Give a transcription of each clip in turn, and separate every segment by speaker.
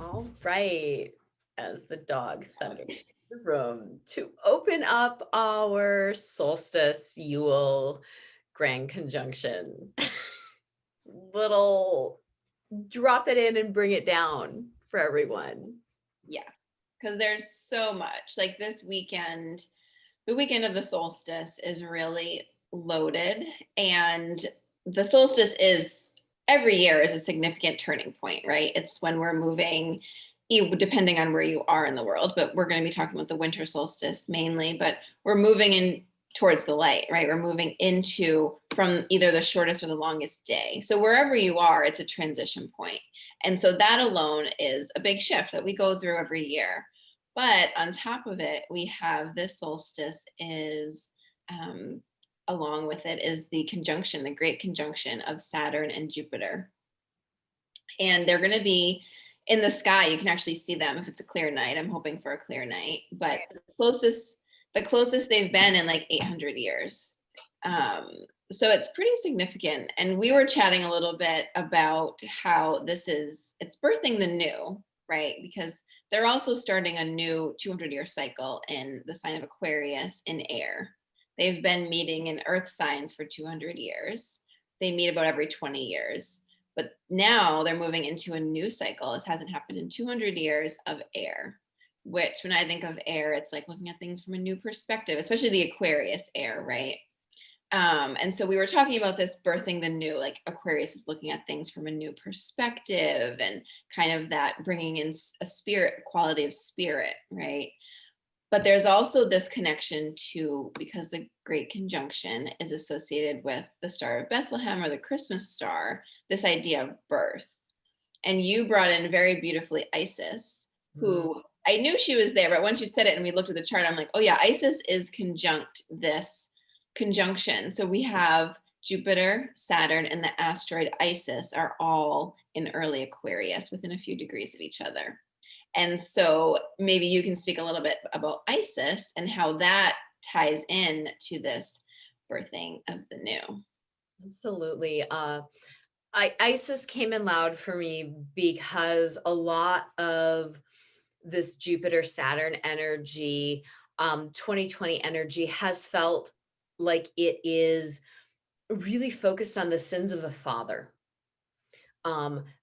Speaker 1: All right. As the dog thunders in the room to open up our solstice Yule grand conjunction. Little drop it in and bring it down for everyone.
Speaker 2: Yeah, because there's so much. Like this weekend, the weekend of the solstice is really loaded, and the solstice is every year is a significant turning point, right? It's when we're moving, depending on where you are in the world, but we're going to be talking about the winter solstice mainly, but we're moving in towards the light, right? We're moving into from either the shortest or the longest day. So wherever you are, it's a transition point. And so that alone is a big shift that we go through every year. But on top of it, we have this solstice is, along with it is the conjunction, the great conjunction of Saturn and Jupiter. And they're going to be in the sky. You can actually see them if it's a clear night. I'm hoping for a clear night, but the closest they've been in like 800 years. So it's pretty significant. And we were chatting a little bit about how it's birthing the new, right? Because they're also starting a new 200-year cycle in the sign of Aquarius in air. They've been meeting in earth signs for 200 years. They meet about every 20 years. But now they're moving into a new cycle. This hasn't happened in 200 years of air, which when I think of air, it's like looking at things from a new perspective, especially the Aquarius air, right? And so we were talking about this birthing the new, like Aquarius is looking at things from a new perspective and kind of that bringing in a spirit, quality of spirit, right? But there's also this connection to, because the Great Conjunction is associated with the Star of Bethlehem or the Christmas star, this idea of birth. And you brought in very beautifully Isis, who I knew she was there, but once you said it and we looked at the chart, I'm like, oh yeah, Isis is conjunct this conjunction. So we have Jupiter, Saturn, and the asteroid Isis are all in early Aquarius within a few degrees of each other. And so maybe you can speak a little bit about Isis and how that ties in to this birthing of the new.
Speaker 1: Absolutely. Isis came in loud for me because a lot of this Jupiter Saturn energy, 2020 energy has felt like it is really focused on the sins of the father.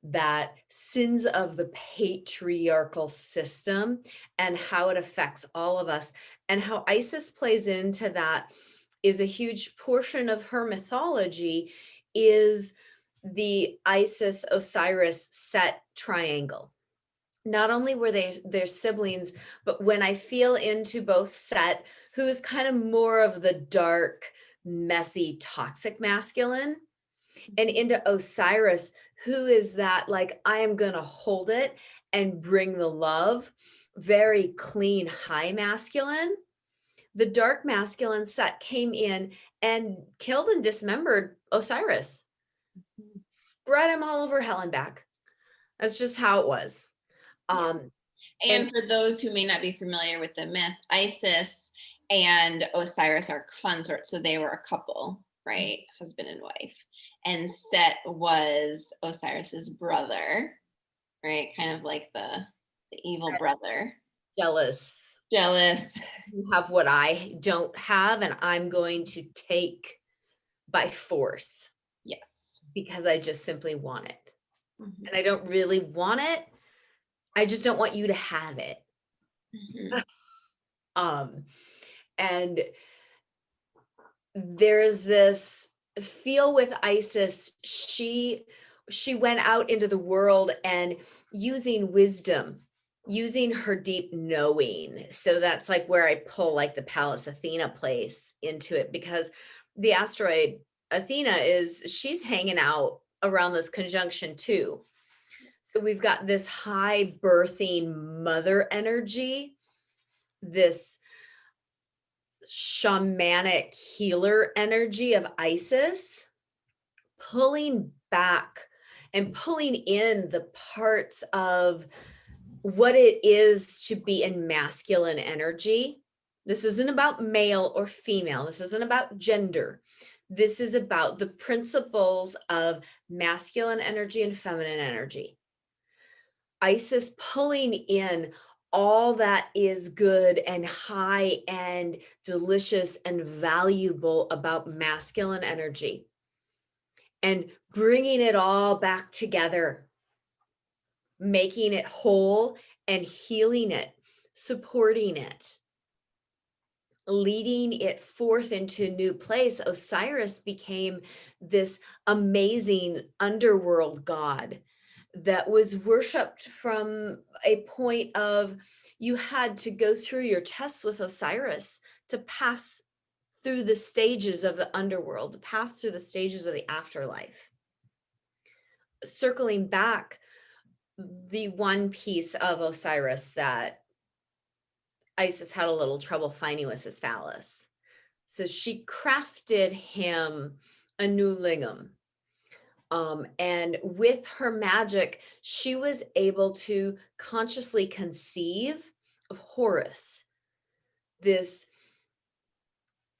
Speaker 1: That sins of the patriarchal system and how it affects all of us, and how Isis plays into that is a huge portion of her mythology is the Isis Osiris Set triangle. Not only were they their siblings, but when I feel into both Set, who is kind of more of the dark, messy, toxic masculine, and into Osiris, who is that like, I am going to hold it and bring the love, very clean, high masculine. The dark masculine Set came in and killed and dismembered Osiris, spread him all over hell and back. That's just how it was.
Speaker 2: Yeah.
Speaker 1: Um,
Speaker 2: And for those who may not be familiar with the myth, Isis and Osiris are consorts. So they were a couple, right? Husband and wife. And Set was Osiris's brother, right? Kind of like the evil brother.
Speaker 1: jealous.
Speaker 2: Jealous.
Speaker 1: You have what I don't have, and I'm going to take by force.
Speaker 2: Yes.
Speaker 1: Because I just simply want it.
Speaker 2: Mm-hmm.
Speaker 1: And I don't really want it. I just don't want you to have it.
Speaker 2: Mm-hmm.
Speaker 1: And there's this feel with Isis, she went out into the world and using wisdom, using her deep knowing. So that's like where I pull like the Pallas Athena place into it, because the asteroid Athena she's hanging out around this conjunction too. So we've got this high birthing mother energy, this shamanic healer energy of Isis, pulling back and pulling in the parts of what it is to be in masculine energy. This isn't about male or female. This isn't about gender. This is about the principles of masculine energy and feminine energy. Isis pulling in all that is good and high and delicious and valuable about masculine energy and bringing it all back together, making it whole and healing it, supporting it, leading it forth into a new place. Osiris became this amazing underworld god that was worshipped from a point of you had to go through your tests with Osiris to pass through the stages of the underworld, to pass through the stages of the afterlife. Circling back, the one piece of Osiris that Isis had a little trouble finding was his phallus. So she crafted him a new lingam. And with her magic, she was able to consciously conceive of Horus, this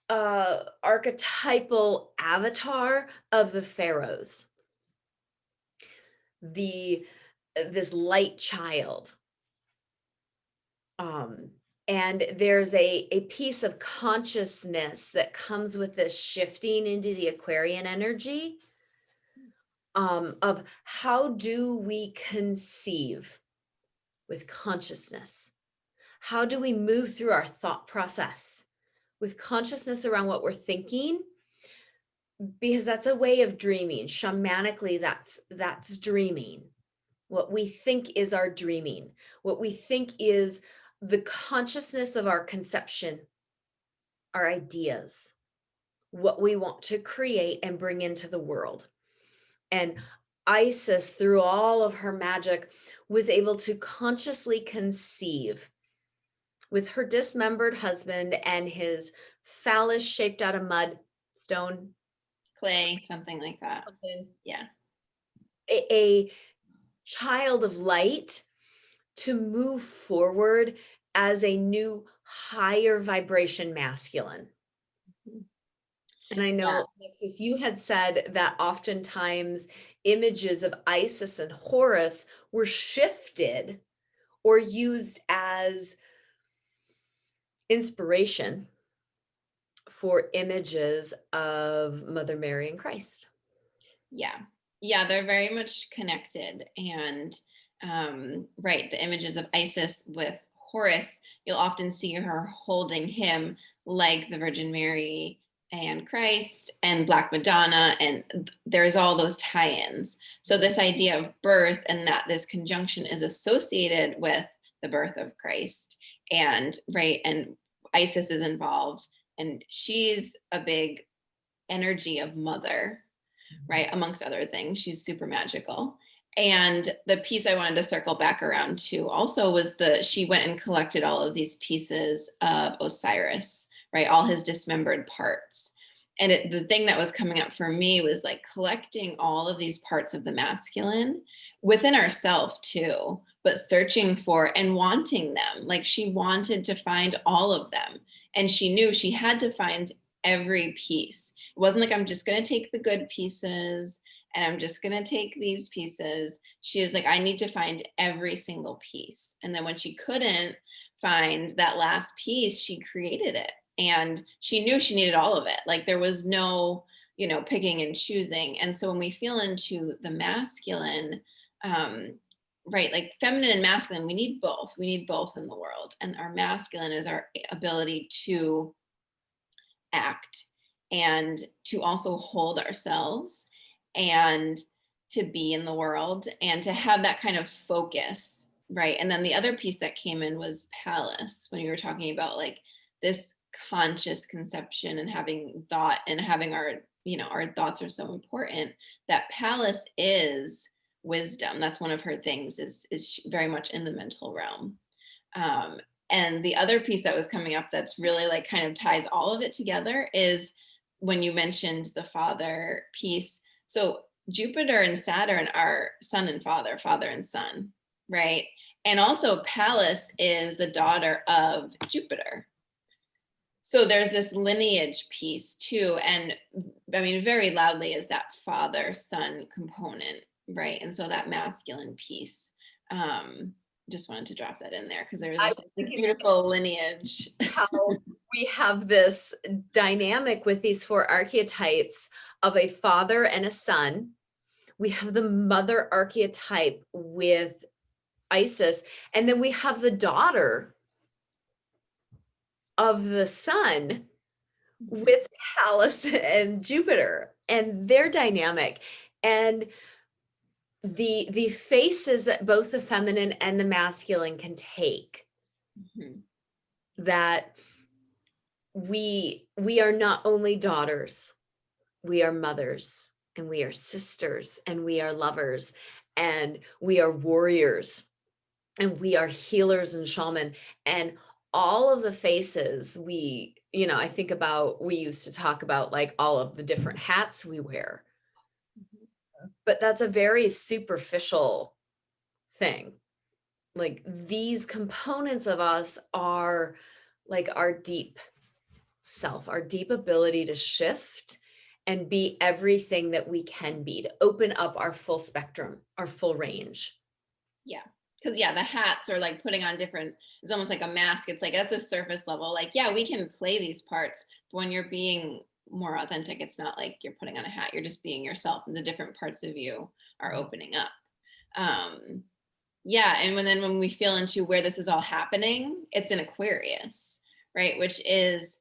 Speaker 1: archetypal avatar of the pharaohs, the this light child. Um, and there's a piece of consciousness that comes with this shifting into the Aquarian energy, of how do we conceive with consciousness? How do we move through our thought process with consciousness around what we're thinking? Because that's a way of dreaming. Shamanically, that's dreaming. What we think is our dreaming. What we think is the consciousness of our conception, our ideas, what we want to create and bring into the world. And Isis, through all of her magic, was able to consciously conceive with her dismembered husband and his phallus shaped out of mud, stone,
Speaker 2: Clay, something like that.
Speaker 1: something,
Speaker 2: Yeah.
Speaker 1: a child of light to move forward as a new higher vibration masculine. And I
Speaker 2: Yeah.
Speaker 1: know, Alexis, you had said that oftentimes images of Isis and Horus were shifted or used as inspiration for images of Mother Mary and Christ.
Speaker 2: Yeah. Yeah, they're very much connected. And right, the images of Isis with Horus, you'll often see her holding him like the Virgin Mary and Christ and Black Madonna, and there's all those tie-ins. So this idea of birth and that this conjunction is associated with the birth of Christ, and right, and Isis is involved, and she's a big energy of mother, right? Amongst other things, she's super magical. And the piece I wanted to circle back around to also was she went and collected all of these pieces of Osiris, right? All his dismembered parts. And the thing that was coming up for me was like collecting all of these parts of the masculine within ourselves too, but searching for and wanting them. Like she wanted to find all of them. And she knew she had to find every piece. It wasn't like I'm just going to take the good pieces and I'm just going to take these pieces. She is like, I need to find every single piece. And then when she couldn't find that last piece, she created it. And she knew she needed all of it. Like there was no, picking and choosing. And so when we feel into the masculine, right, like feminine and masculine, we need both. We need both in the world. And our masculine is our ability to act and to also hold ourselves and to be in the world and to have that kind of focus, right? And then the other piece that came in was Palace, when you were talking about like this conscious conception and having thought and having our thoughts are so important. That Palace is wisdom. That's one of her things, is very much in the mental realm. And the other piece that was coming up that's really like kind of ties all of it together is when you mentioned the father piece. So Jupiter and Saturn are son and father, father and son, right? And also Pallas is the daughter of Jupiter. So there's this lineage piece too. And I mean, very loudly is that father son component, right? And so that masculine piece. Just wanted to drop that in there because there's
Speaker 1: I
Speaker 2: this
Speaker 1: was
Speaker 2: this
Speaker 1: thinking
Speaker 2: beautiful lineage.
Speaker 1: how we have this dynamic with these four archetypes of a father and a son. We have the mother archetype with Isis, and then we have the daughter of the sun
Speaker 2: Mhm.
Speaker 1: with Pallas and Jupiter, and their dynamic. And the faces that both the feminine and the masculine can take,
Speaker 2: Mhm.
Speaker 1: that we are not only daughters, we are mothers, and we are sisters, and we are lovers, and we are warriors, and we are healers and shaman, and all of the faces we, I think about, we used to talk about like all of the different hats we wear, but that's a very superficial thing. Like these components of us are like our deep self, our deep ability to shift and be everything that we can be, to open up our full spectrum, our full range.
Speaker 2: Yeah. Because, yeah, the hats are like putting on different, it's almost like a mask. It's like, that's a surface level. Like, yeah, we can play these parts, but when you're being more authentic, it's not like you're putting on a hat. You're just being yourself, and the different parts of you are opening up. Um, yeah. And then when we feel into where this is all happening, it's in Aquarius, right? Which is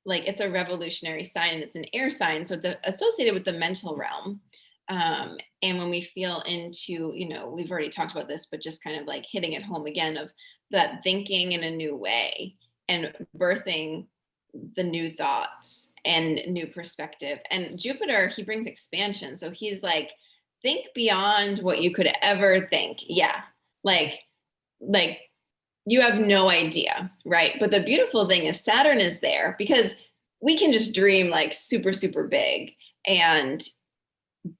Speaker 2: like, it's a revolutionary sign and it's an air sign. So it's associated with the mental realm. And when we feel into, we've already talked about this, but just kind of like hitting it home again of that thinking in a new way and birthing the new thoughts and new perspective. And Jupiter, he brings expansion. So he's like, think beyond what you could ever think. Yeah. Like, like you have no idea, right? But the beautiful thing is Saturn is there because we can just dream like super, super big and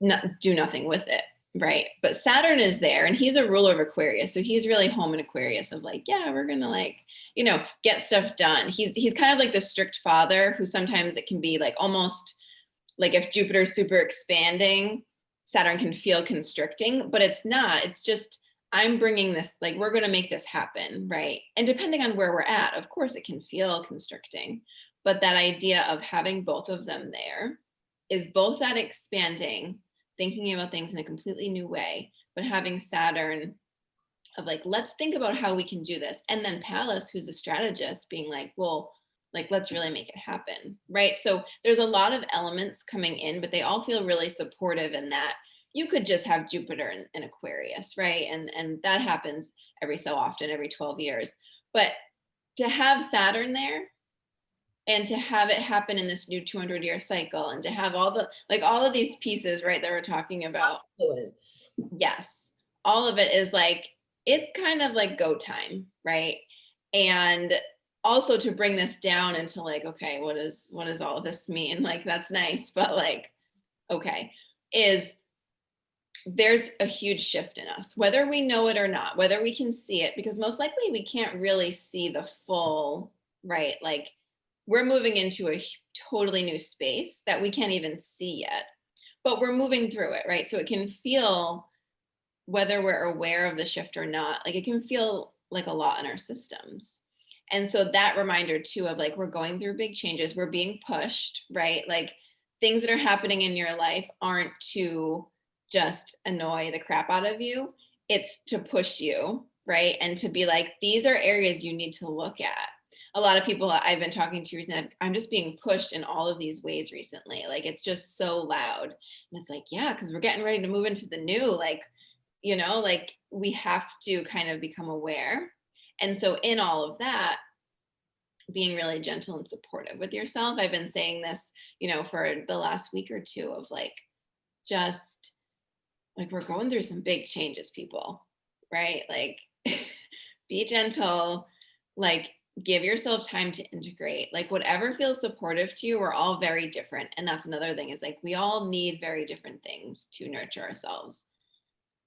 Speaker 2: not do nothing with it, right? But Saturn is there and he's a ruler of Aquarius. So he's really home in Aquarius of like, yeah, we're gonna like, get stuff done. He's kind of like the strict father who sometimes it can be like almost like if Jupiter's super expanding, Saturn can feel constricting, but it's not. It's just I'm bringing this, like, we're going to make this happen, right? And depending on where we're at, of course, it can feel constricting. But that idea of having both of them there is both that expanding, thinking about things in a completely new way, but having Saturn of like, let's think about how we can do this. And then Pallas, who's a strategist, being like, well, like, let's really make it happen, right? So there's a lot of elements coming in, but they all feel really supportive in that you could just have Jupiter in Aquarius, right? And that happens every so often, every 12 years. But to have Saturn there and to have it happen in this new 200-year cycle and to have all of these pieces, right, that we're talking about.
Speaker 1: Influence.
Speaker 2: Yes. All of it is like, it's kind of like go time, right? And also to bring this down into like, okay, what does all of this mean? Like, that's nice, but like, okay, is there's a huge shift in us, whether we know it or not, whether we can see it, because most likely we can't really see the full, right? Like, we're moving into a totally new space that we can't even see yet, but we're moving through it, right? So it can feel, whether we're aware of the shift or not, like it can feel like a lot in our systems. And so that reminder too of like, we're going through big changes, we're being pushed, right? Like things that are happening in your life aren't to just annoy the crap out of you, it's to push you, right? And to be like, these are areas you need to look at. A lot of people I've been talking to recently, I'm just being pushed in all of these ways recently. Like it's just so loud. And it's like, yeah, because we're getting ready to move into the new, like, like we have to kind of become aware. And so in all of that, being really gentle and supportive with yourself. I've been saying this, for the last week or two of like, just like, we're going through some big changes, people, right? Like, be gentle, like, give yourself time to integrate, like, whatever feels supportive to you. We're all very different. And that's another thing is like, we all need very different things to nurture ourselves.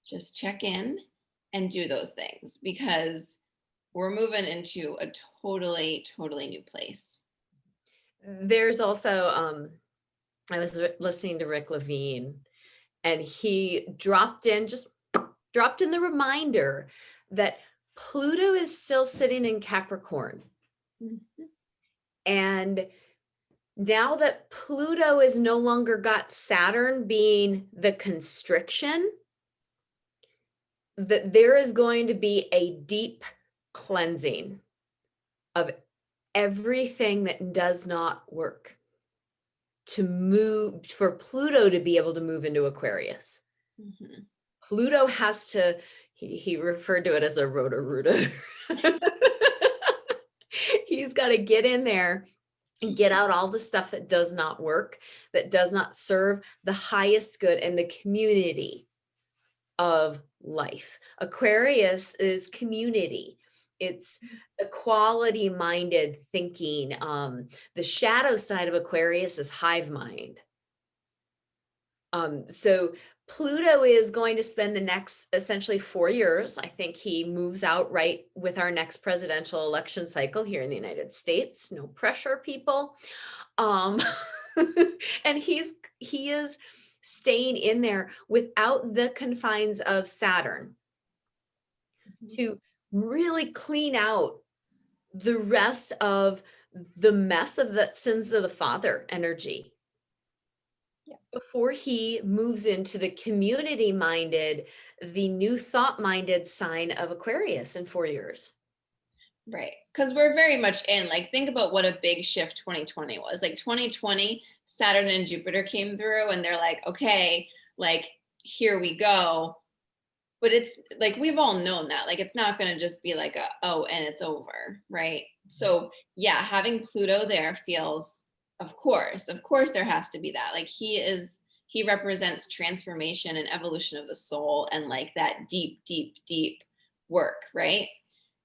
Speaker 2: Just check in and do those things because we're moving into a totally, totally new place.
Speaker 1: There's also, I was listening to Rick Levine, and he dropped in just dropped in the reminder that Pluto is still sitting in Capricorn.
Speaker 2: Mhm.
Speaker 1: And now that Pluto is no longer got Saturn being the constriction, that there is going to be a deep cleansing of everything that does not work to move for Pluto to be able to move into Aquarius.
Speaker 2: Mhm.
Speaker 1: Pluto has to, he referred to it as a roto-rooter. He's got to get in there and get out all the stuff that does not work, that does not serve the highest good in the community of life. Aquarius is community. It's equality minded thinking. The shadow side of Aquarius is hive mind. So Pluto is going to spend the next essentially 4 years. I think he moves out right with our next presidential election cycle here in the United States. No pressure, people. Um, and he is staying in there without the confines of Saturn
Speaker 2: Mhm.
Speaker 1: to really clean out the rest of the mess of that sins of the father energy
Speaker 2: Yeah.
Speaker 1: before he moves into the community minded, the new thought minded sign of Aquarius in 4 years.
Speaker 2: Right. Because we're very much in, like, think about what a big shift 2020 was. Like 2020, Saturn and Jupiter came through and they're like, okay, like, here we go. But it's like, we've all known that. Like, it's not going to just be like, oh, and it's over. Right. So, yeah, having Pluto there feels, of course, there has to be that. Like, he represents transformation and evolution of the soul and like that deep, deep, deep work. Right.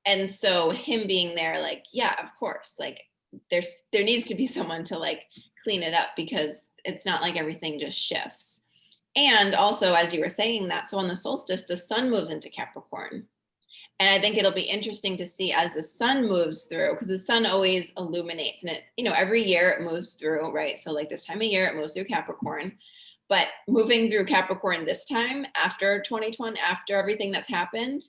Speaker 2: And so him being there, like, yeah, of course, like there needs to be someone to like clean it up because it's not like everything just shifts. And also, as you were saying that, so on the solstice, the sun moves into Capricorn. And I think it'll be interesting to see as the sun moves through, because the sun always illuminates and it, every year it moves through, right? So like this time of year, it moves through Capricorn. But moving through Capricorn this time after 2020, after everything that's happened,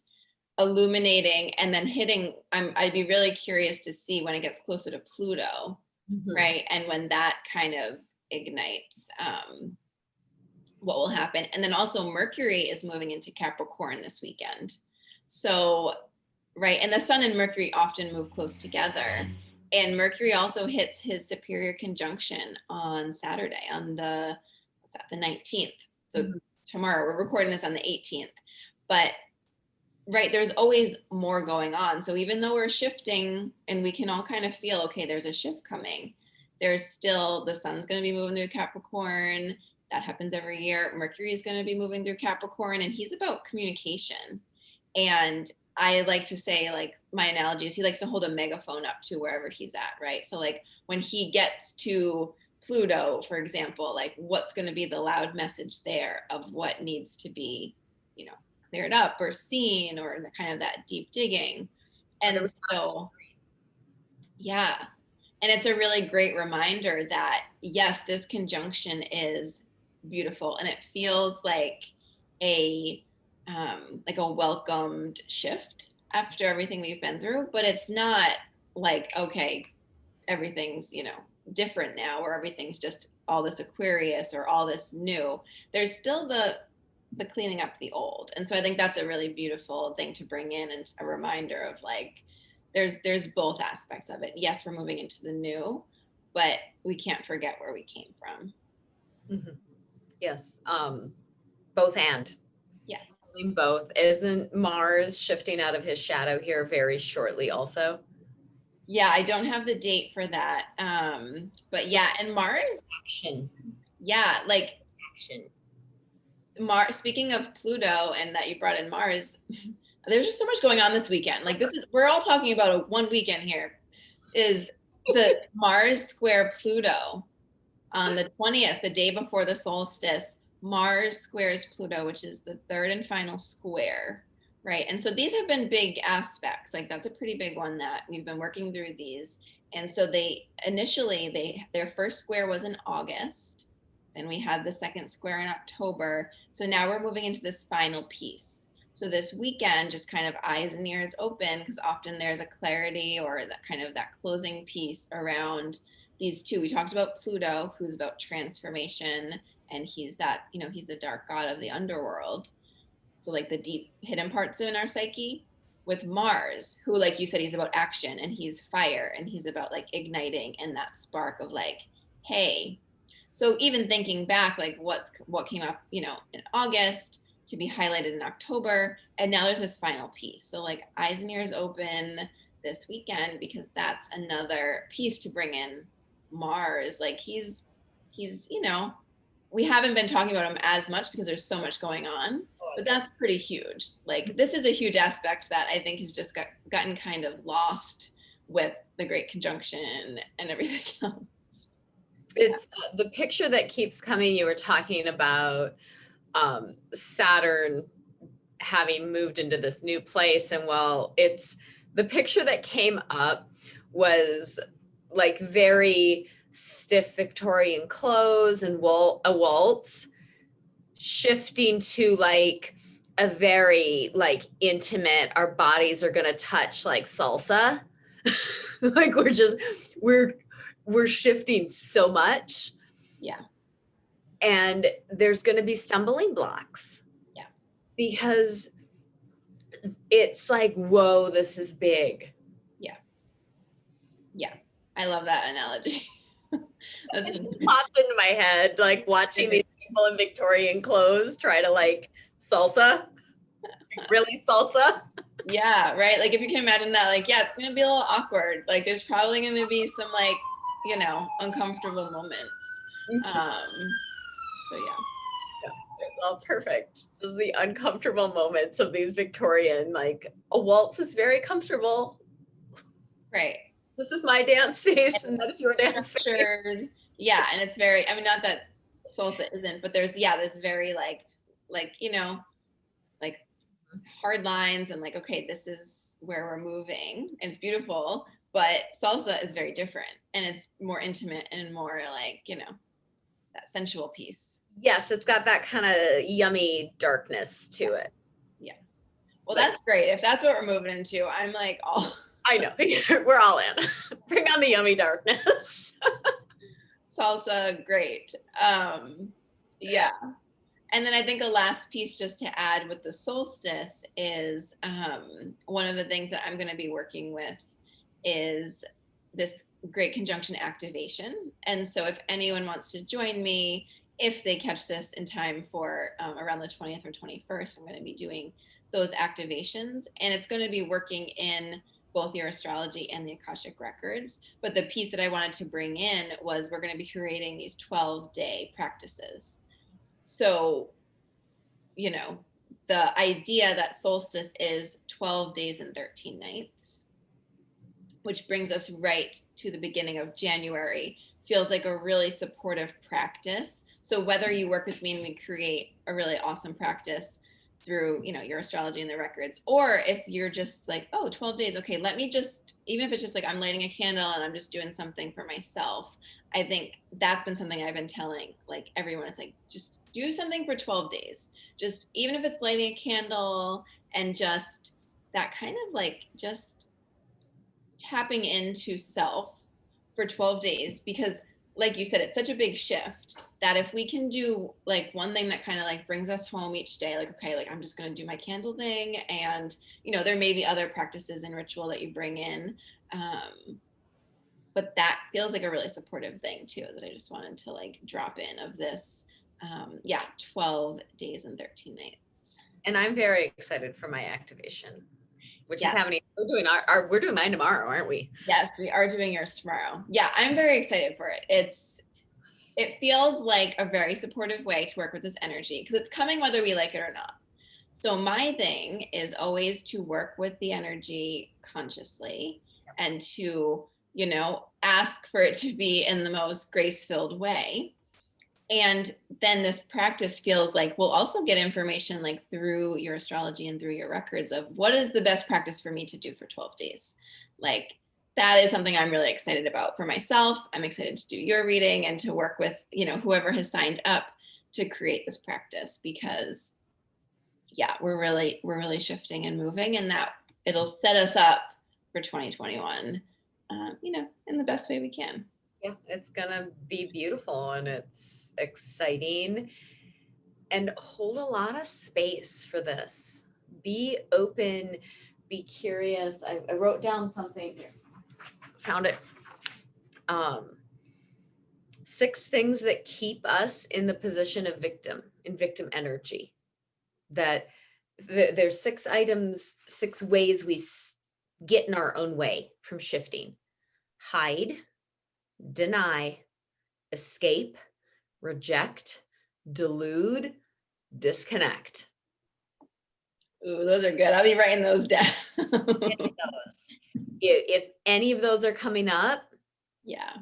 Speaker 2: illuminating and then hitting, I'd be really curious to see when it gets closer to Pluto,
Speaker 1: Mhm.
Speaker 2: right? And when that kind of ignites, what will happen. And then also Mercury is moving into Capricorn this weekend. So, right, and the sun and Mercury often move close together. And Mercury also hits his superior conjunction on Saturday, on the, what's that, the 19th. So
Speaker 1: Mhm.
Speaker 2: tomorrow, we're recording this on the 18th. But right, there's always more going on. So even though we're shifting and we can all kind of feel, okay, there's a shift coming, there's still, the sun's going to be moving through Capricorn. That happens every year. Mercury is going to be moving through Capricorn, and he's about communication. And I like to say, like, my analogy is he likes to hold a megaphone up to wherever he's at, right? So like when he gets to Pluto, for example, like what's going to be the loud message there of what needs to be, you know, cleared up or seen, or the kind of that deep digging.
Speaker 1: What are
Speaker 2: And
Speaker 1: we
Speaker 2: so, yeah. And it's a really great reminder that yes, this conjunction is beautiful and it feels a like a welcomed shift after everything we've been through, but it's not like, okay, everything's, different now, or everything's just all this Aquarius or all this new. There's still the cleaning up the old. And so I think that's a really beautiful thing to bring in, and a reminder of like there's both aspects of it. Yes, we're moving into the new, but we can't forget where we came from.
Speaker 1: Mhm. Yes, both and.
Speaker 2: Yeah.
Speaker 1: Doing both. Isn't Mars shifting out of his shadow here very shortly also?
Speaker 2: Yeah, I don't have the date for that. But
Speaker 1: So
Speaker 2: yeah, and Mars,
Speaker 1: action,
Speaker 2: yeah, like
Speaker 1: action.
Speaker 2: Speaking of Pluto and that you brought in Mars, there's just so much going on this weekend. Like we're all talking about a one weekend here. Is the Mars square Pluto on the 20th, the day before the solstice. Mars squares Pluto, which is the third and final square, right? And so these have been big aspects. Like that's a pretty big one that we've been working through these. And so their first square was in August. Then we had the second square in October. So now we're moving into this final piece. So this weekend, just kind of eyes and ears open, because often there's a clarity or that kind of that closing piece around these two. We talked about Pluto, who's about transformation, and he's that, he's the dark god of the underworld. So like the deep hidden parts in our psyche, with Mars, who, like you said, he's about action and he's fire and he's about like igniting and that spark of like, hey. So even thinking back, like what came up, in August to be highlighted in October, and now there's this final piece. So like eyes and ears open this weekend, because that's another piece to bring in Mars. Like he's we haven't been talking about him as much because there's so much going on, but that's pretty huge. Like this is a huge aspect that I think has just gotten kind of lost with the Great Conjunction and everything else.
Speaker 1: It's the picture that keeps coming. You were talking about Saturn having moved into this new place, and well, it's the picture that came up was like very stiff Victorian clothes and a waltz shifting to like a very like intimate, our bodies are gonna touch like salsa. Like we're shifting so much.
Speaker 2: Yeah.
Speaker 1: And there's gonna be stumbling blocks.
Speaker 2: Yeah.
Speaker 1: Because it's like, whoa, this is big.
Speaker 2: Yeah. Yeah. I love that analogy.
Speaker 1: It just popped into my head, like watching these people in Victorian clothes try to like salsa, really salsa.
Speaker 2: Yeah, right. Like if you can imagine that, like, yeah, it's gonna be a little awkward. Like there's probably gonna be some like, uncomfortable moments. So yeah.
Speaker 1: It's all perfect. Just the uncomfortable moments of these Victorian, like a waltz is very comfortable.
Speaker 2: Right.
Speaker 1: This is my dance space and that is your dance space.
Speaker 2: Yeah, and it's very, I mean, not that salsa isn't, but there's very like like hard lines and like, okay, this is where we're moving, and it's beautiful, but salsa is very different and it's more intimate and more like, that sensual piece.
Speaker 1: Yes, it's got that kind of yummy darkness to it.
Speaker 2: Yeah. Well, that's great. If that's what we're moving into, I'm like all
Speaker 1: I know. We're all in. Bring on the yummy darkness.
Speaker 2: Salsa, great. Yeah. And then I think a last piece just to add with the solstice is one of the things that I'm going to be working with is this Great Conjunction activation. And so if anyone wants to join me, if they catch this in time for around the 20th or 21st, I'm going to be doing those activations. And it's going to be working in both your astrology and the Akashic records. But the piece that I wanted to bring in was we're going to be creating these 12-day practices. So, the idea that solstice is 12 days and 13 nights, which brings us right to the beginning of January, feels like a really supportive practice. So whether you work with me and we create a really awesome practice through, your astrology and the records, or if you're just like, oh, 12 days, okay, let me just, even if it's just like I'm lighting a candle and I'm just doing something for myself, I think that's been something I've been telling like everyone. It's like, just do something for 12 days. Just even if it's lighting a candle and just that kind of like just tapping into self for 12 days, because like you said, it's such a big shift that if we can do like one thing that kind of like brings us home each day, like, okay, like I'm just going to do my candle thing. And, there may be other practices and ritual that you bring in. But that feels like a really supportive thing too, that I just wanted to like drop in of this. 12 days and 13 nights.
Speaker 1: And I'm very excited for my activation, which is happening. We're doing mine tomorrow, aren't we?
Speaker 2: Yes, we are doing yours tomorrow. Yeah, I'm very excited for it. It feels like a very supportive way to work with this energy because it's coming whether we like it or not. So my thing is always to work with the energy consciously and to, ask for it to be in the most grace-filled way. And then this practice feels like we'll also get information like through your astrology and through your records of what is the best practice for me to do for 12 days. Like that is something I'm really excited about for myself. I'm excited to do your reading and to work with, whoever has signed up to create this practice, because yeah, we're really shifting and moving, and that it'll set us up for 2021, in the best way we can.
Speaker 1: Yeah, it's gonna be beautiful and it's exciting. And hold a lot of space for this. Be open, be curious. I wrote down something here, found it. Um, 6 things that keep us in the position of victim, in victim energy. That there's 6 items, 6 ways we get in our own way from shifting: hide, deny, escape, reject, delude, disconnect.
Speaker 2: Ooh, those are good. I'll be writing those down.
Speaker 1: Those. If any of those are coming up,
Speaker 2: Yeah.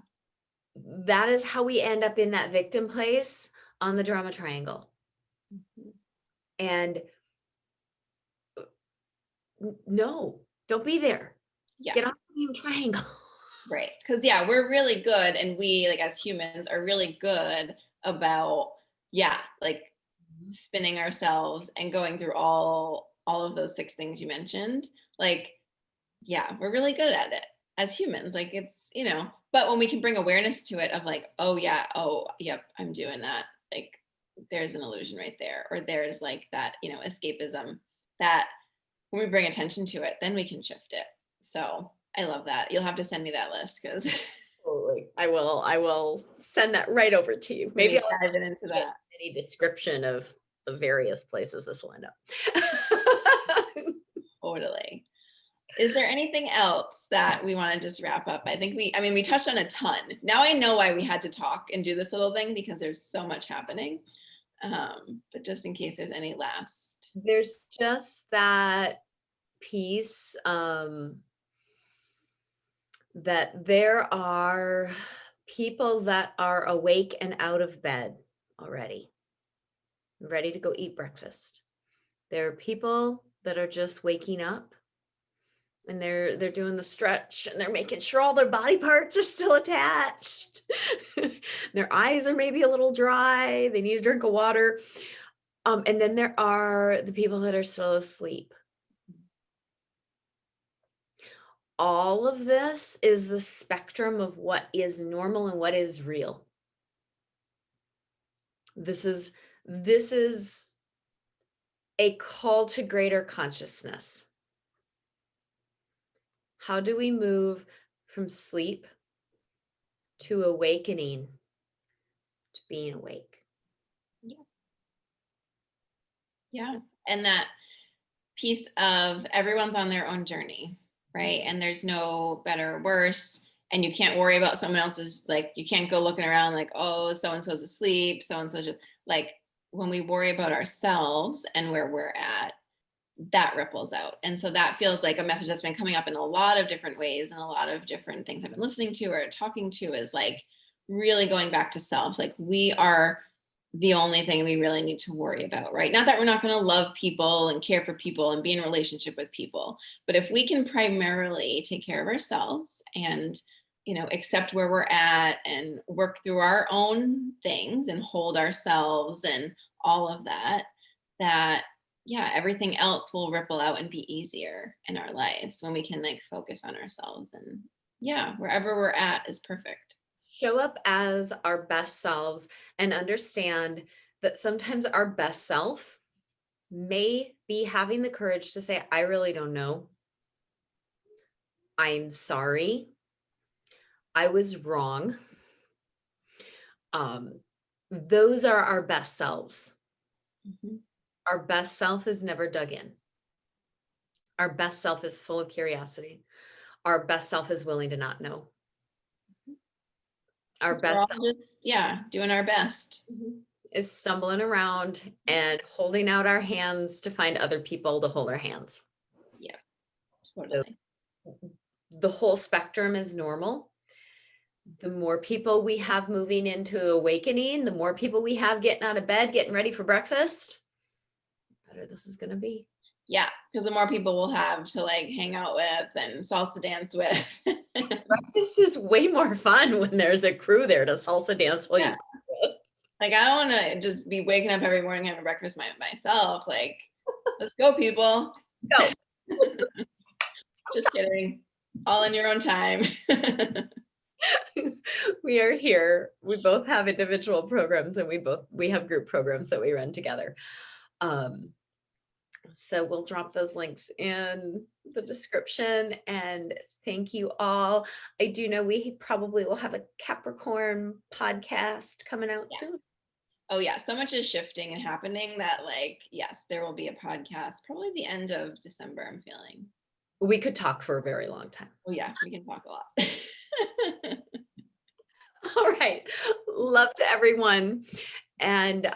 Speaker 1: that is how we end up in that victim place on the drama triangle.
Speaker 2: Mhm.
Speaker 1: And no, don't be there.
Speaker 2: Yeah.
Speaker 1: Get off the triangle.
Speaker 2: Right. Because, yeah, we're really good. And we, like, as humans, are really good about, yeah, like spinning ourselves and going through all of those 6 things you mentioned. Like, yeah, we're really good at it as humans. Like, it's, but when we can bring awareness to it of like, oh, yeah, oh, yep, I'm doing that. Like, there's an illusion right there. Or there's like that, escapism, that when we bring attention to it, then we can shift it. So I love that. You'll have to send me that list because
Speaker 1: Totally. I will send that right over to you.
Speaker 2: let
Speaker 1: Maybe
Speaker 2: me
Speaker 1: I'll
Speaker 2: dive it into
Speaker 1: get
Speaker 2: that.
Speaker 1: any description of the various places this will end up.
Speaker 2: Totally. Is there anything else that we want to just wrap up? We touched on a ton. Now I know why we had to talk and do this little thing, because there's so much happening. But just in case there's any last.
Speaker 1: There's just that piece, that there are people that are awake and out of bed already, ready to go eat breakfast. There are people that are just waking up and they're doing the stretch and they're making sure all their body parts are still attached. Their eyes are maybe a little dry. They need a drink of water. And then there are the people that are still asleep. All of this is the spectrum of what is normal and what is real. This is a call to greater consciousness. How do we move from sleep to awakening to being awake?
Speaker 2: Yeah. Yeah. And that piece of everyone's on their own journey, right? And there's no better or worse. And you can't worry about someone else's, like, you can't go looking around like, oh, so and so's asleep, so and so's, like, when we worry about ourselves and where we're at, that ripples out. And so that feels like a message that's been coming up in a lot of different ways, and a lot of different things I've been listening to or talking to, is like really going back to self. Like, we are the only thing we really need to worry about, right? Not that we're not going to love people and care for people and be in a relationship with people, but if we can primarily take care of ourselves and, accept where we're at and work through our own things and hold ourselves and all of that, yeah, everything else will ripple out and be easier in our lives when we can, like, focus on ourselves. And yeah, wherever we're at is perfect.
Speaker 1: Show up as our best selves and understand that sometimes our best self may be having the courage to say, I really don't know. I'm sorry. I was wrong. Those are our best selves.
Speaker 2: Mhm.
Speaker 1: Our best self is never dug in. Our best self is full of curiosity. Our best self is willing to not know. Our
Speaker 2: 'Cause we're
Speaker 1: best
Speaker 2: all
Speaker 1: self
Speaker 2: just, yeah, doing our best.
Speaker 1: is stumbling around and holding out our hands to find other people to hold our hands.
Speaker 2: Yeah,
Speaker 1: So
Speaker 2: totally.
Speaker 1: the whole spectrum is normal. The more people we have moving into awakening, the more people we have getting out of bed, getting ready for breakfast, the better this is going to be.
Speaker 2: Yeah, because the more people we'll have to, like, hang out with and salsa dance with.
Speaker 1: Breakfast is way more fun when there's a crew there to salsa dance while
Speaker 2: Yeah.
Speaker 1: you cook.
Speaker 2: Like, I don't want to just be waking up every morning having breakfast myself. Like, Let's go, people.
Speaker 1: Go.
Speaker 2: Just kidding. All in your own time.
Speaker 1: We are here. We both have individual programs and we have group programs that we run together. Um, so we'll drop those links in the description, and thank you all. I do know we probably will have a Capricorn podcast coming out
Speaker 2: Yeah.
Speaker 1: soon.
Speaker 2: Oh yeah, so much is shifting and happening that like, yes, there will be a podcast probably the end of December, I'm feeling.
Speaker 1: We could talk for a very long time.
Speaker 2: Oh yeah, we can talk a lot.
Speaker 1: All right. Love to everyone, and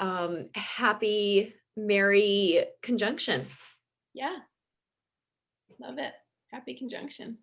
Speaker 1: happy merry conjunction.
Speaker 2: Yeah, love it. Happy conjunction.